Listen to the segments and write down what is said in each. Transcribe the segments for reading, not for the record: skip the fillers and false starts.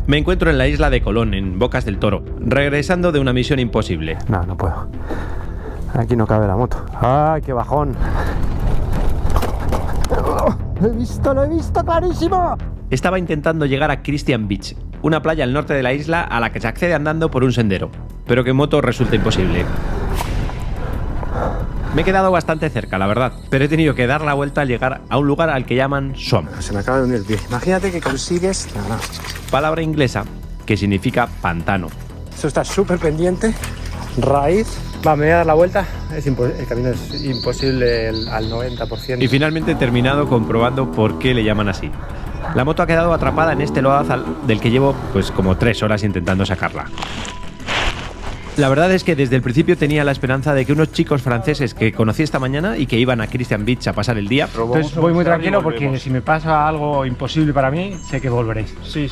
Me encuentro en la isla de Colón, en Bocas del Toro, regresando de una misión imposible. No puedo. Aquí no cabe la moto. ¡Ay, qué bajón! ¡Lo he visto clarísimo! Estaba intentando llegar a Christian Beach, una playa al norte de la isla a la que se accede andando por un sendero, pero que en moto resulta imposible. Me he quedado bastante cerca, la verdad, pero he tenido que dar la vuelta al llegar a un lugar al que llaman Swamp. Se me acaba de hundir el pie. Imagínate que consigues... No. Palabra inglesa que significa pantano. Esto está súper pendiente. Raíz. Va, me voy a dar la vuelta. El camino es imposible al 90%. Y finalmente he terminado comprobando por qué le llaman así. La moto ha quedado atrapada en este lodazal del que llevo pues como 3 horas intentando sacarla. La verdad es que desde el principio tenía la esperanza de que unos chicos franceses que conocí esta mañana y que iban a Christian Beach a pasar el día... Entonces voy muy tranquilo porque si me pasa algo imposible para mí, sé que volveréis. Sí.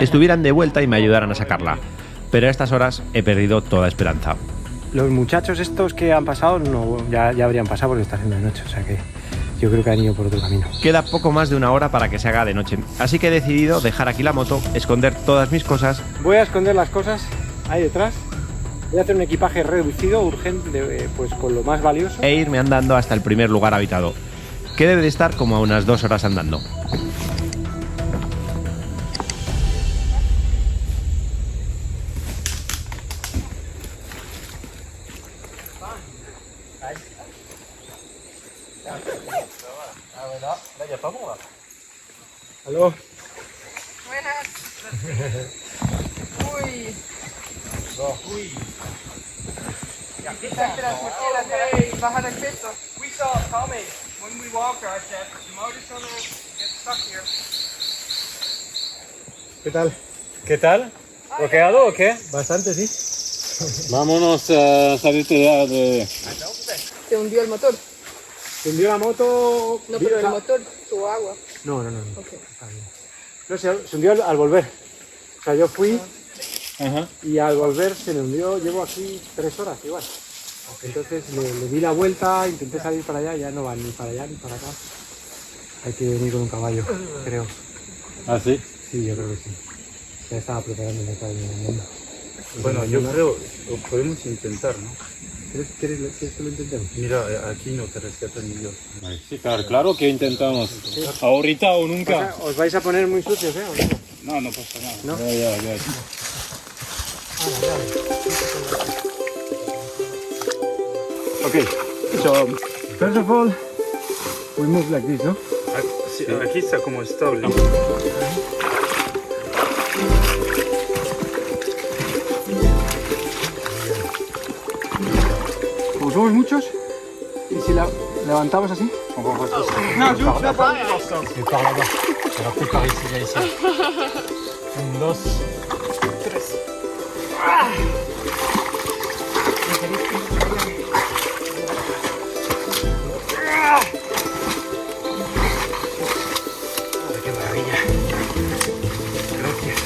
estuvieran de vuelta y me ayudaran a sacarla. Pero a estas horas he perdido toda esperanza. Los muchachos estos que han pasado ya habrían pasado porque está haciendo de noche, o sea que yo creo que han ido por otro camino. Queda poco más de una hora para que se haga de noche, así que he decidido dejar aquí la moto, esconder todas mis cosas. Voy a esconder las cosas ahí detrás. Voy a hacer un equipaje reducido, urgente, pues con lo más valioso. E irme andando hasta el primer lugar habitado, que debe de estar como a unas 2 horas andando. ¿Aló? Buenas. Uy. Quítate las mochilas y bajar el peso. We saw it coming. When we walked, I said, the motor's gonna get stuck here. ¿Qué tal? ¿Qué tal? ¿Bloqueado o qué? Bastante, sí. Vámonos a salirte ya de... Se hundió el motor. ¿Se hundió la moto? No, pero el motor tuvo agua. No. Okay. Está bien. No, se hundió al volver. O sea, yo fui y al volver se me hundió. Llevo aquí 3 horas igual. Entonces le di la vuelta, intenté salir para allá, ya no van ni para allá ni para acá. Hay que venir con un caballo, creo. ¿Ah, sí? Sí, yo creo que sí. Ya estaba preparando el mundo. Bueno, yo creo lo podemos intentar, ¿no? ¿Quieres que lo intentemos? Mira, aquí no te rescatan ni Dios. Sí, claro que intentamos. Ahorita o nunca. Os vais a poner muy sucios, ¿eh? ¿O no? No pasa nada. ¿No? Ya. Okay, so first of all, we move like this, ¿no? Sí, aquí está como estable. Como somos muchos, y si la levantamos así. No, du, c'est pas C'est par là-bas. Alors que par ici, là, ici. 1, 2, 3. ¡Qué maravilla! Gracias.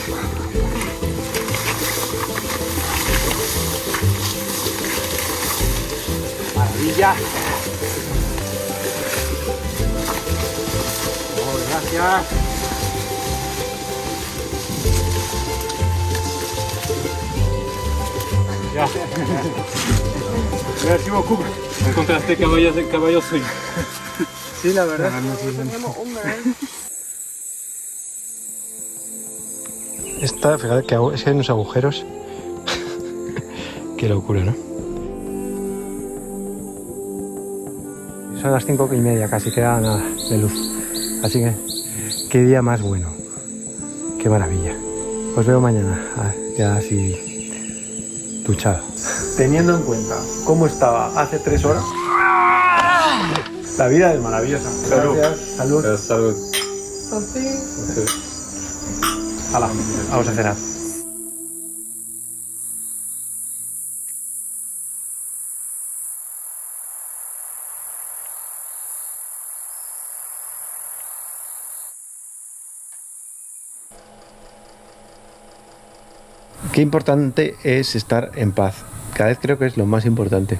Maravilla. Oh, gracias. Ya. Merci beaucoup. Encontraste caballos hoy. Sí, la verdad. Helemaal onder. Esta, fíjate que es que hay unos agujeros. Qué locura, ¿no? Son las 5:30, casi queda nada de luz. Así que, qué día más bueno. Qué maravilla. Os veo mañana, ya así duchado. Teniendo en cuenta cómo estaba hace 3 horas, la vida es maravillosa. Salud. Gracias. Salud. Salud. Así. Hala, vamos a cenar. Qué importante es estar en paz. Cada vez creo que es lo más importante.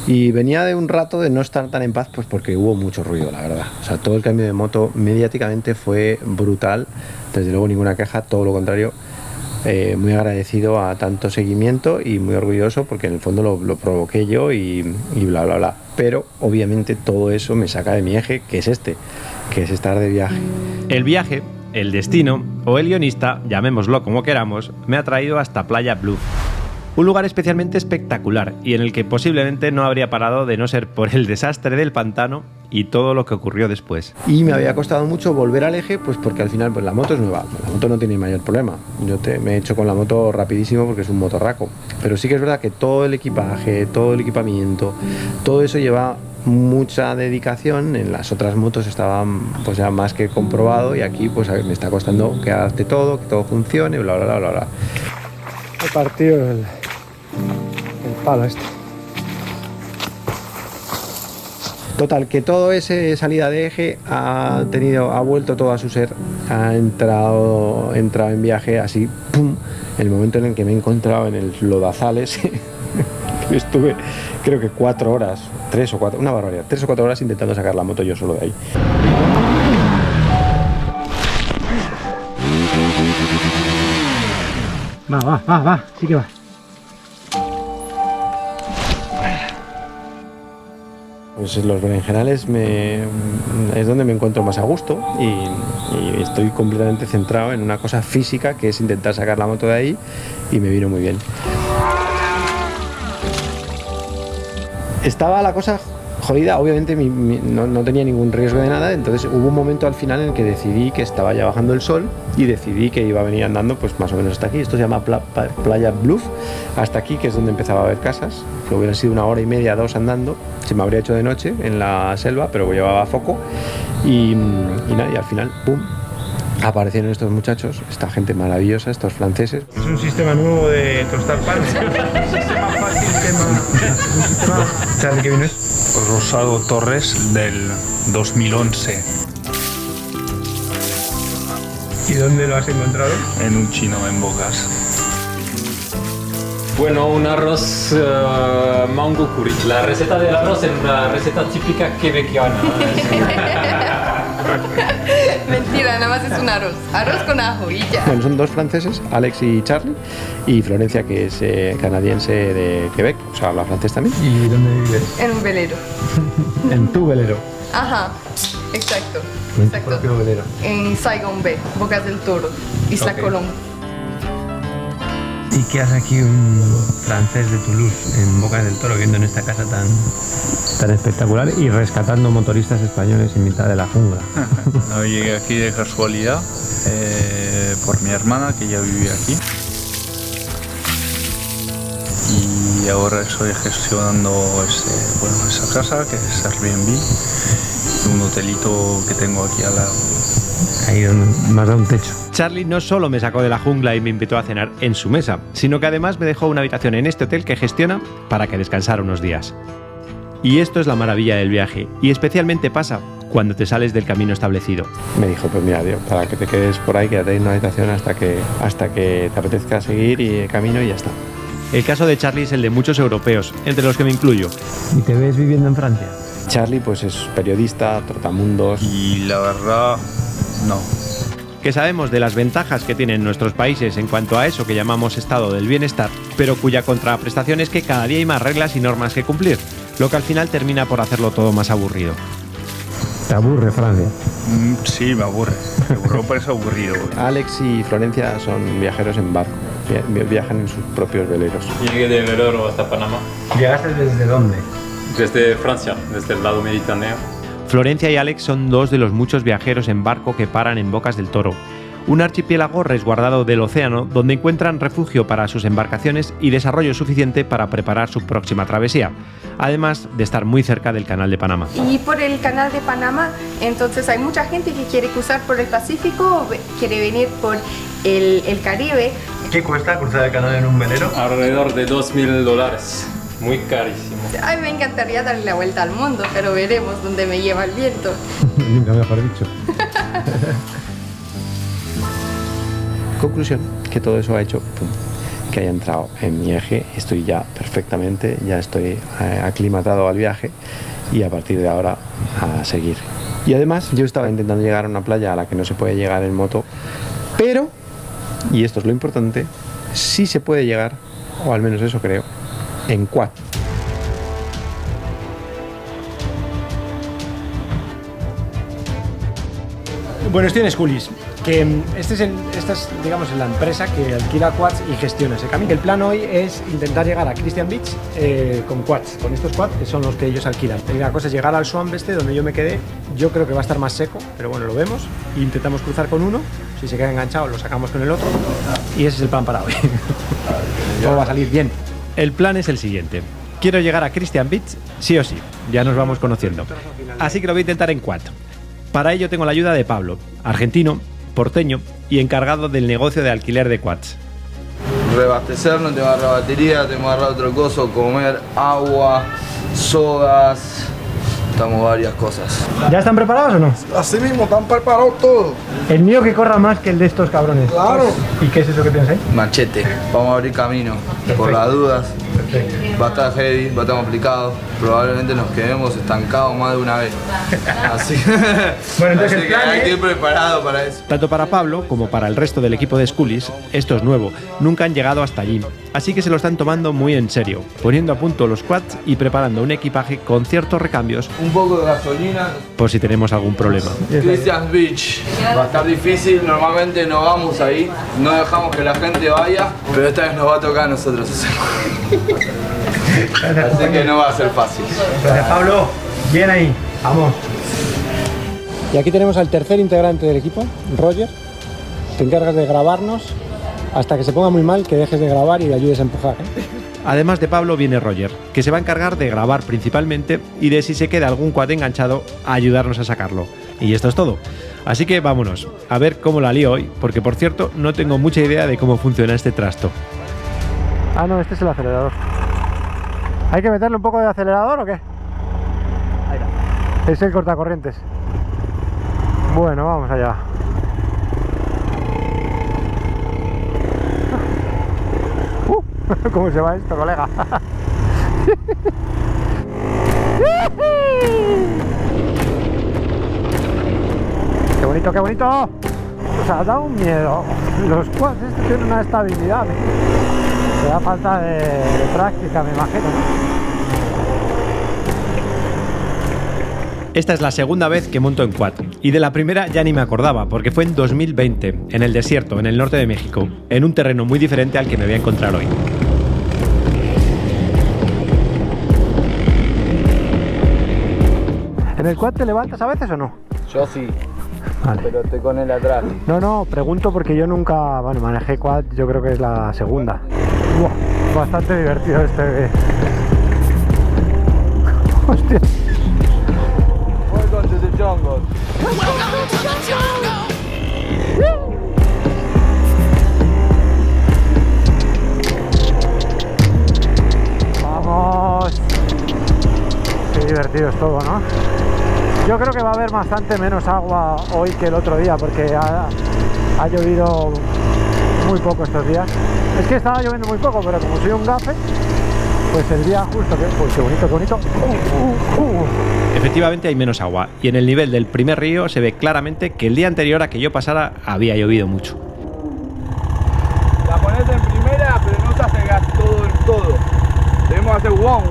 Y venía de un rato de no estar tan en paz, pues porque hubo mucho ruido, la verdad. O sea, todo el cambio de moto mediáticamente fue brutal. Desde luego ninguna queja, todo lo contrario. Muy agradecido a tanto seguimiento y muy orgulloso porque en el fondo lo provoqué yo y bla, bla, bla. Pero obviamente todo eso me saca de mi eje, que es estar de viaje. El viaje, el destino o el guionista, llamémoslo como queramos, me ha traído hasta Playa Bluff. Un lugar especialmente espectacular y en el que posiblemente no habría parado de no ser por el desastre del pantano y todo lo que ocurrió después. Y me había costado mucho volver al eje, pues porque al final pues la moto es nueva, la moto no tiene mayor problema. Me he hecho con la moto rapidísimo porque es un motorraco. Pero sí que es verdad que todo el equipaje, todo el equipamiento, todo eso lleva mucha dedicación. En las otras motos estaban pues ya más que comprobado y aquí pues me está costando quedarte todo, que todo funcione, bla, bla, bla, bla, bla. He partido el palo este. Total, que todo ese salida de eje ha vuelto todo a su ser, ha entrado en viaje así, ¡pum! El momento en el que me he encontrado en el Lodazales, estuve creo que 4 horas, 3 o 4, una barbaridad, 3 o 4 horas intentando sacar la moto yo solo de ahí. Va, sí que va. Pues los berenjenales es donde me encuentro más a gusto y estoy completamente centrado en una cosa física que es intentar sacar la moto de ahí y me vino muy bien. Estaba la cosa jodida, obviamente no tenía ningún riesgo de nada, entonces hubo un momento al final en el que decidí que estaba ya bajando el sol y decidí que iba a venir andando pues más o menos hasta aquí. Esto se llama Playa Bluff, hasta aquí, que es donde empezaba a haber casas, que hubieran sido 1 hora y media, 2 andando, se me habría hecho de noche en la selva, pero llevaba foco y nada, y al final, ¡pum!, aparecieron estos muchachos, esta gente maravillosa, estos franceses. Es un sistema nuevo de tostar pan. Sistema fácil, ¿Sabes de qué vino es? Rosado Torres del 2011 ¿Y dónde lo has encontrado? en un chino en Bogas. Bueno, un arroz mango curry. La receta del arroz es una receta típica quebecana. Mentira, nada más es un arroz. Arroz con ajo y ya. Bueno, son 2 franceses, Alex y Charlie, y Florencia, que es canadiense de Quebec, o sea, habla francés también. ¿Y dónde vives? En un velero. En tu velero. Ajá, exacto. En tu Exacto. propio velero. En Saigon Bay, Bocas del Toro, Isla Ok. Colón. ¿Y qué hace aquí un francés de Toulouse en Bocas del Toro viendo en esta casa tan espectacular y rescatando motoristas españoles en mitad de la jungla? No, llegué aquí de casualidad por mi hermana que ya vivía aquí. Y ahora estoy gestionando esa casa que es Airbnb, un hotelito que tengo aquí al lado. Ahí donde más da un techo. Charlie no solo me sacó de la jungla y me invitó a cenar en su mesa, sino que además me dejó una habitación en este hotel que gestiona para que descansara unos días. Y esto es la maravilla del viaje, y especialmente pasa cuando te sales del camino establecido. Me dijo, pues mira, tío, para que te quedes por ahí, quédate en una habitación hasta que te apetezca seguir y el camino y ya está. El caso de Charlie es el de muchos europeos, entre los que me incluyo. ¿Y te ves viviendo en Francia? Charlie pues es periodista, trotamundos. Y la verdad, no. Que sabemos de las ventajas que tienen nuestros países en cuanto a eso que llamamos estado del bienestar, pero cuya contraprestación es que cada día hay más reglas y normas que cumplir, lo que al final termina por hacerlo todo más aburrido. ¿Te aburre Francia? Sí, me aburre. Europa es aburrido. Alex y Florencia son viajeros en barco, viajan en sus propios veleros. Llegué de velero hasta Panamá. ¿Llegaste desde dónde? Desde Francia, desde el lado mediterráneo. Florencia y Alex son 2 de los muchos viajeros en barco que paran en Bocas del Toro, un archipiélago resguardado del océano donde encuentran refugio para sus embarcaciones y desarrollo suficiente para preparar su próxima travesía, además de estar muy cerca del Canal de Panamá. Y por el canal de Panamá, entonces hay mucha gente que quiere cruzar por el Pacífico, quiere venir por el Caribe. ¿Qué cuesta cruzar el canal en un velero? Alrededor de $2,000. Muy carísimo. Ay, me encantaría darle la vuelta al mundo, pero veremos dónde me lleva el viento. Nunca mejor dicho. Conclusión, que todo eso ha hecho que haya entrado en mi eje. Estoy ya perfectamente, ya estoy aclimatado al viaje y a partir de ahora a seguir. Y además yo estaba intentando llegar a una playa a la que no se puede llegar en moto, pero, y esto es lo importante, sí se puede llegar, o al menos eso creo, en quad. Bueno, estoy en Schoolies, que esta es, digamos, la empresa que alquila quads y gestiona ese camino. El plan hoy es intentar llegar a Christian Beach con quads, con estos quads que son los que ellos alquilan. Y la cosa es llegar al swamp donde yo me quedé. Yo creo que va a estar más seco, pero bueno, lo vemos. Intentamos cruzar con uno, si se queda enganchado lo sacamos con el otro y ese es el plan para hoy. Todo va a salir bien. El plan es el siguiente. Quiero llegar a Christian Beach sí o sí, ya nos vamos conociendo. Así que lo voy a intentar en quad. Para ello tengo la ayuda de Pablo, argentino, porteño y encargado del negocio de alquiler de quads. Reabastecernos, tengo que agarrar batería, tengo que agarrar otro coso, comer, agua, sodas, estamos varias cosas. ¿Ya están preparados o no? Así mismo, están preparados todos. El mío que corra más que el de estos cabrones. Claro. ¿Y qué es eso que tienes ahí? Machete, vamos a abrir camino, por las dudas. Va a estar heavy, va a estar complicado, probablemente nos quedemos estancados más de una vez. Así, Bueno, entonces así el que plan hay que es... ir preparado para eso. Tanto para Pablo como para el resto del equipo de Schoolies, esto es nuevo, nunca han llegado hasta allí, así que se lo están tomando muy en serio, poniendo a punto los quads y preparando un equipaje con ciertos recambios Un poco de gasolina. por si tenemos algún problema. Christian Beach, va a estar difícil, normalmente no vamos ahí, no dejamos que la gente vaya, pero esta vez nos va a tocar a nosotros hacerlo. Así que no va a ser fácil. Gracias, Pablo. Bien ahí. Vamos. Y aquí tenemos al tercer integrante del equipo, Roger. Te encargas de grabarnos hasta que se ponga muy mal, que dejes de grabar y le ayudes a empujar, ¿eh? Además de Pablo viene Roger, que se va a encargar de grabar principalmente y de si se queda algún quad enganchado, a ayudarnos a sacarlo. Y esto es todo. Así que vámonos, a ver cómo la lío hoy, porque por cierto no tengo mucha idea de cómo funciona este trasto. Ah, no, este es el acelerador. ¿Hay que meterle un poco de acelerador o qué? Ahí va. Es el cortacorrientes. Bueno, vamos allá. ¿Cómo se va esto, colega? ¡Qué bonito, qué bonito! O sea, da un miedo. Los quads estos tienen una estabilidad, ¿eh? Te da falta de práctica, me imagino, ¿no? Esta es la segunda vez que monto en quad, y de la primera ya ni me acordaba, porque fue en 2020, en el desierto, en el norte de México, en un terreno muy diferente al que me voy a encontrar hoy. ¿En el quad te levantas a veces o no? Yo sí, Vale. pero estoy con él atrás. No, pregunto porque yo nunca, bueno, manejé quad, yo creo que es la segunda. Buah, bastante divertido este. Hostia. Welcome to the jungle. Vamos. Qué divertido es todo, ¿no? Yo creo que va a haber bastante menos agua hoy que el otro día porque ha llovido muy poco estos días. Es que estaba lloviendo muy poco, pero como soy un gafe, pues el día justo que... Pues qué bonito, qué bonito. Efectivamente hay menos agua, y en el nivel del primer río se ve claramente que el día anterior a que yo pasara había llovido mucho. La pones en primera, pero no te hace gas todo. Debemos hacer wong.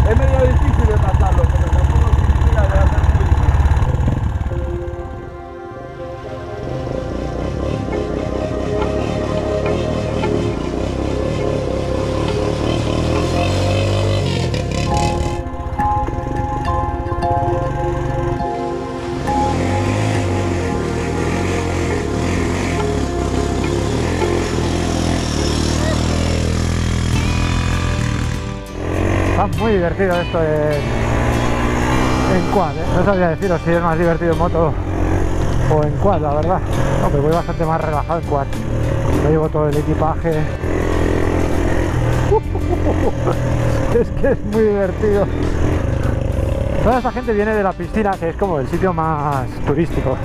Es medio difícil de pasarlo, pero tampoco significa que va a ser muy difícil. Está muy divertido esto en quad, ¿eh? No sabría deciros si es más divertido en moto o en quad, la verdad. No, pero voy bastante más relajado en quad. No llevo todo el equipaje. Es que es muy divertido. Toda esta gente viene de la piscina, que es como el sitio más turístico,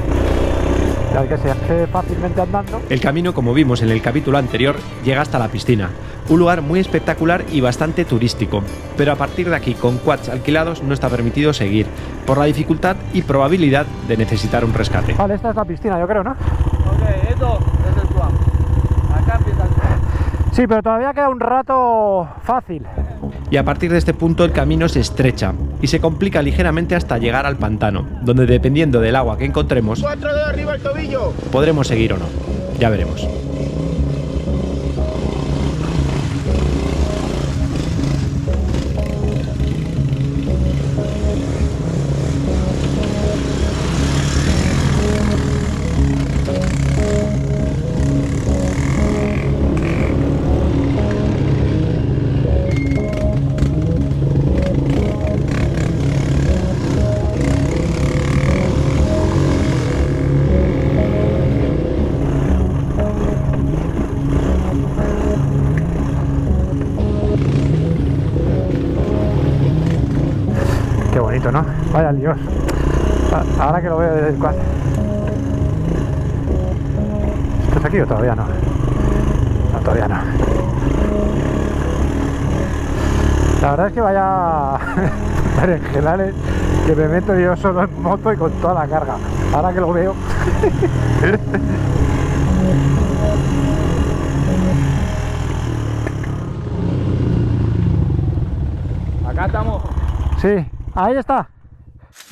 al que sea. fácilmente andando. El camino, como vimos en el capítulo anterior, llega hasta la piscina, un lugar muy espectacular y bastante turístico, pero a partir de aquí con quads alquilados no está permitido seguir, por la dificultad y probabilidad de necesitar un rescate. Vale, esta es la piscina, yo creo, ¿no? Ok, esto es el swamp. Acá empieza el swamp. Sí, pero todavía queda un rato fácil. Y a partir de este punto el camino se estrecha y se complica ligeramente hasta llegar al pantano, donde dependiendo del agua que encontremos, 4 dedos arriba el tobillo. podremos seguir o no. Ya veremos. Qué bonito, ¿no? Vaya Dios. Ahora que lo veo desde el quad. ¿Estás aquí o todavía no? No, todavía no. La verdad es que vaya berenjenales que me meto yo solo en moto y con toda la carga. Ahora que lo veo. Acá estamos. Sí, ahí está.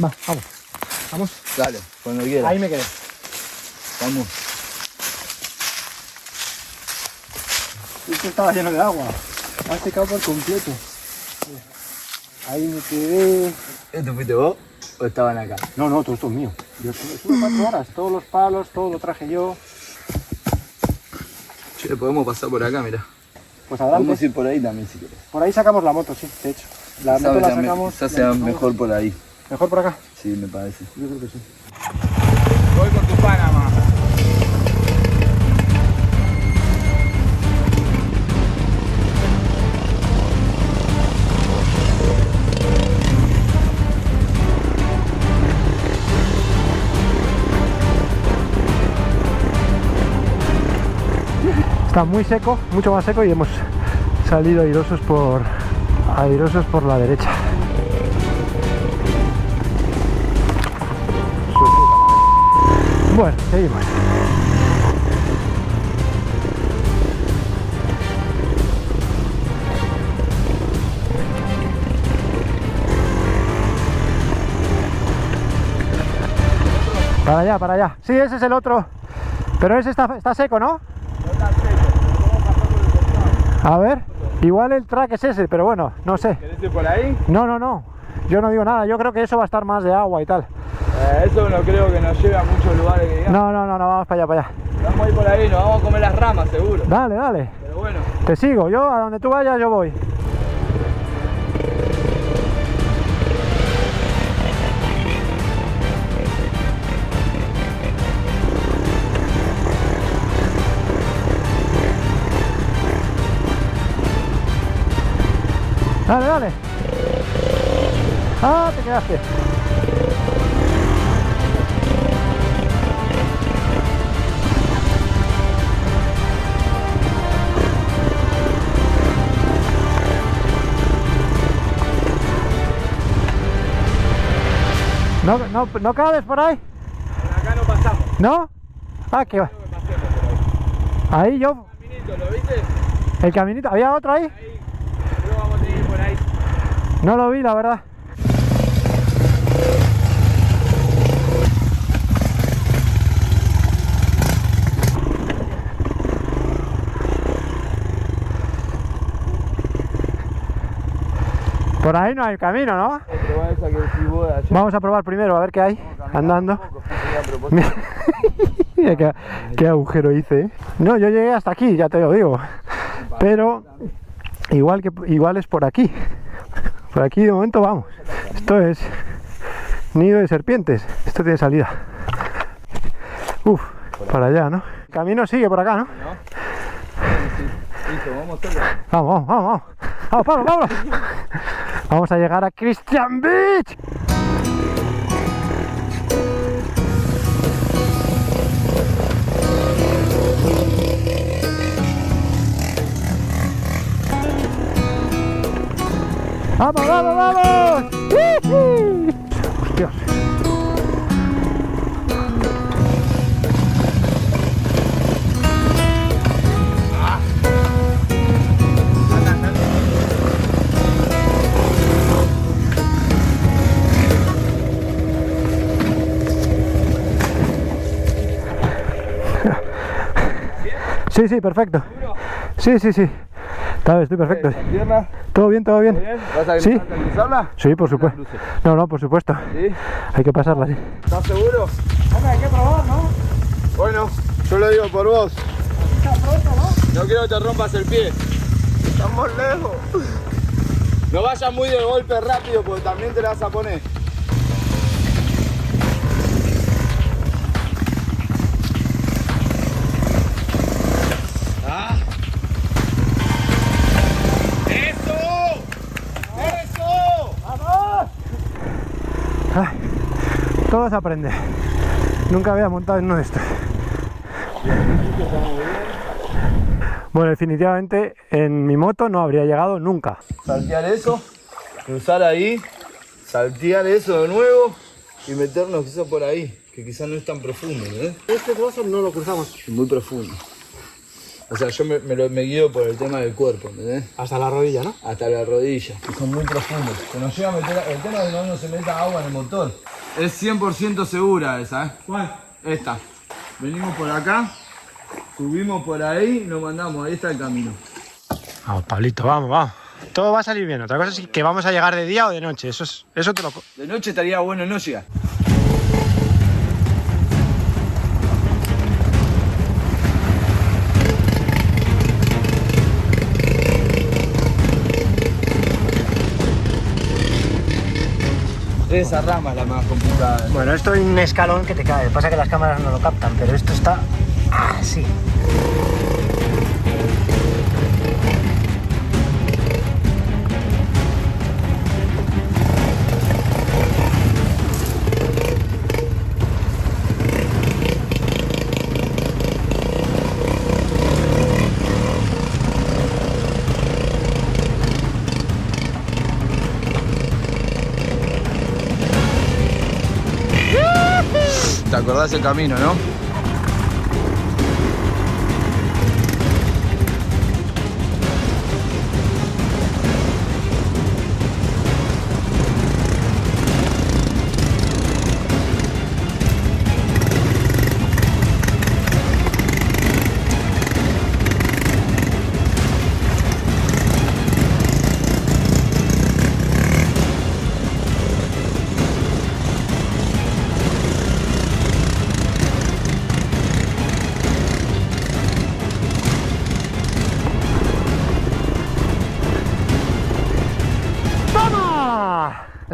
Va, vamos. Vamos. Dale, cuando quieras. Ahí me quedé. Vamos. Esto estaba lleno de agua. Ha secado por completo. Ahí me quedé. ¿Esto fuiste vos o estaban acá? No, no, todo esto es mío. Yo estuve 4 horas. Todos los palos, todo lo traje yo. Che, podemos pasar por acá, mira. Pues adelante. Podemos ir por ahí también si querés. Por ahí sacamos la moto, sí, de hecho. La moto la sacamos. Quizás sea mejor por ahí. ¿Mejor por acá? Sí, me parece. Yo creo que sí. Voy con tu Panamá. Está muy seco, mucho más seco y hemos salido airosos por la derecha. Bueno, seguimos. Para allá, para allá. Sí, ese es el otro. Pero ese está seco, ¿no? A ver, igual el track es ese, pero bueno, no sé. ¿Querés ir por ahí? No, no, no. Yo no digo nada. Yo creo que eso va a estar más de agua y tal. Eso no creo que nos lleve a muchos lugares que digamos. No, no, no, no, vamos para allá, para allá. Vamos a ir por ahí, nos vamos a comer las ramas, seguro. Dale, dale. Pero bueno. Te sigo. Yo, a donde tú vayas, yo voy. Dale, dale. Ah, te quedaste. No cabes por ahí. Por acá no pasamos. ¿No? Ah, que va. Creo que pasemos por ahí. Ahí yo. Caminito, ¿lo viste? El caminito. ¿Había otro ahí? Ahí. Luego vamos a tener que ir por ahí. No lo vi, la verdad. Por ahí no hay camino, ¿no? Vamos a probar primero, a ver qué hay. Andando. Mira qué agujero hice, ¿eh? No, yo llegué hasta aquí, ya te lo digo. Pero igual es por aquí. Por aquí de momento vamos. Esto es nido de serpientes. Esto tiene salida. Uf, para allá, ¿no? El camino sigue por acá, ¿no? Vamos, vamos, vamos. Vamos, Pablo, Pablo. Vamos a llegar a Christian Beach. ¡Vamos, vamos, vamos! ¡Uhú! ¡Hostias! Sí, sí, perfecto. Sí, sí, sí. Estoy perfecto. ¿Pierna? Todo bien, todo bien. ¿Bien? ¿Vas a Sí. cruzarla? Sí, por supuesto. No, no, por supuesto. ¿Sí? Hay que pasarla, sí. ¿Estás seguro? Hombre, hay que probar, ¿no? Bueno, yo lo digo por vos. Está pronto, ¿no? No quiero que te rompas el pie. Estamos lejos. No vayas muy de golpe rápido porque también te la vas a poner. Ay, todo se aprende. Nunca había montado en uno de estos. Bueno, definitivamente en mi moto no habría llegado nunca. Saltear eso, cruzar ahí, saltear eso de nuevo y meternos quizá por ahí, que quizás no es tan profundo, ¿eh? Este trozo no lo cruzamos. Muy profundo. O sea, yo me guío por el tema del cuerpo, ¿entendés? Hasta la rodilla, ¿no? Hasta la rodilla, que son muy profundos. Se nos llega a meter, el tema de que no se meta agua en el motor. Es 100% segura esa, ¿eh? ¿Cuál? Esta. Venimos por acá, subimos por ahí y nos mandamos, ahí está el camino. Vamos, Pablito, vamos, vamos. Todo va a salir bien. Otra cosa es que vamos a llegar de día o de noche. Eso te lo... De noche estaría bueno no llegar. Esa rama es la más complicada. Bueno, esto es un escalón que te cae. Pasa que las cámaras no lo captan, pero esto está así. ¿Te acordás el camino, no?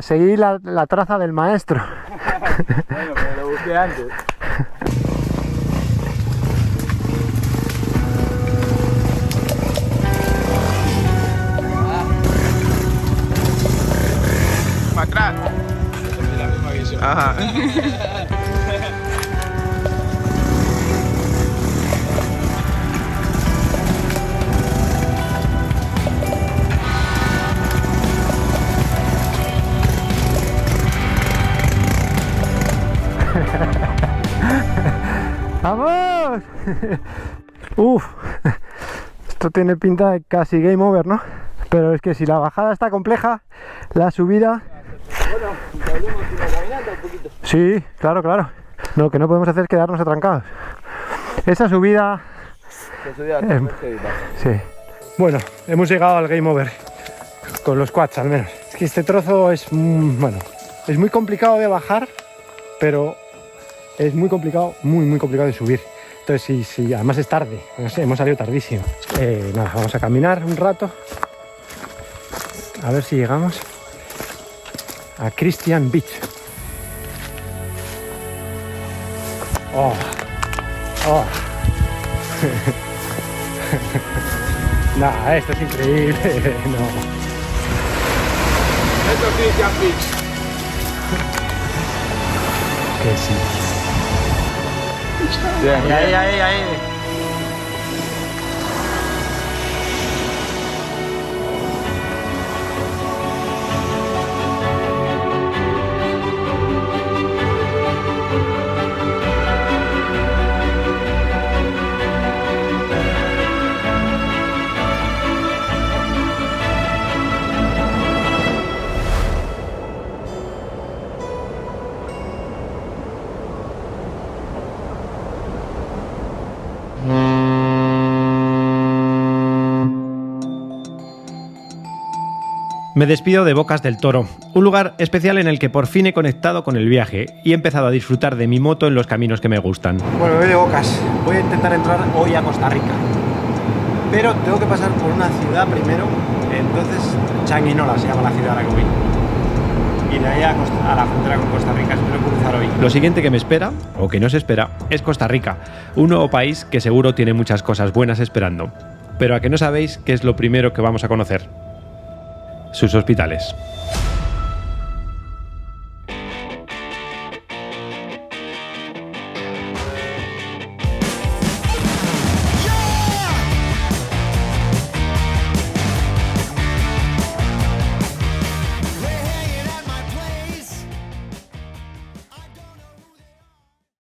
Seguí la traza del maestro. Bueno, pero lo busqué antes. Para atrás. Es la misma que yo. Ajá. ¡Vamos! Uf, esto tiene pinta de casi game over, ¿no? Pero es que si la bajada está compleja, la subida... Bueno, hablemos de la caminata un poquito. Sí, claro, claro. Lo que no podemos hacer es quedarnos atrancados. Esa subida... La subida sí. Bueno, hemos llegado al game over. Con los quads, al menos. Es que este trozo es... bueno, es muy complicado de bajar, pero... es muy complicado, muy complicado de subir. Entonces, sí, además es tarde, no sé, hemos salido tardísimo. Nada, vamos a caminar un rato. A ver si llegamos a Christian Beach. Oh, oh. Nah, esto es increíble. No. Esto es Christian Beach. Que sí. Bien, bien. Ahí. Me despido de Bocas del Toro, un lugar especial en el que por fin he conectado con el viaje y he empezado a disfrutar de mi moto en los caminos que me gustan. Bueno, voy de Bocas. Voy a intentar entrar hoy a Costa Rica. Pero tengo que pasar por una ciudad primero. Entonces, Changuinola se llama la ciudad a la que voy. Y de ahí a la frontera con Costa Rica. Espero cruzar hoy. Lo siguiente que me espera, o que nos espera, es Costa Rica, un nuevo país que seguro tiene muchas cosas buenas esperando. Pero ¿a que no sabéis qué es lo primero que vamos a conocer? Sus hospitales.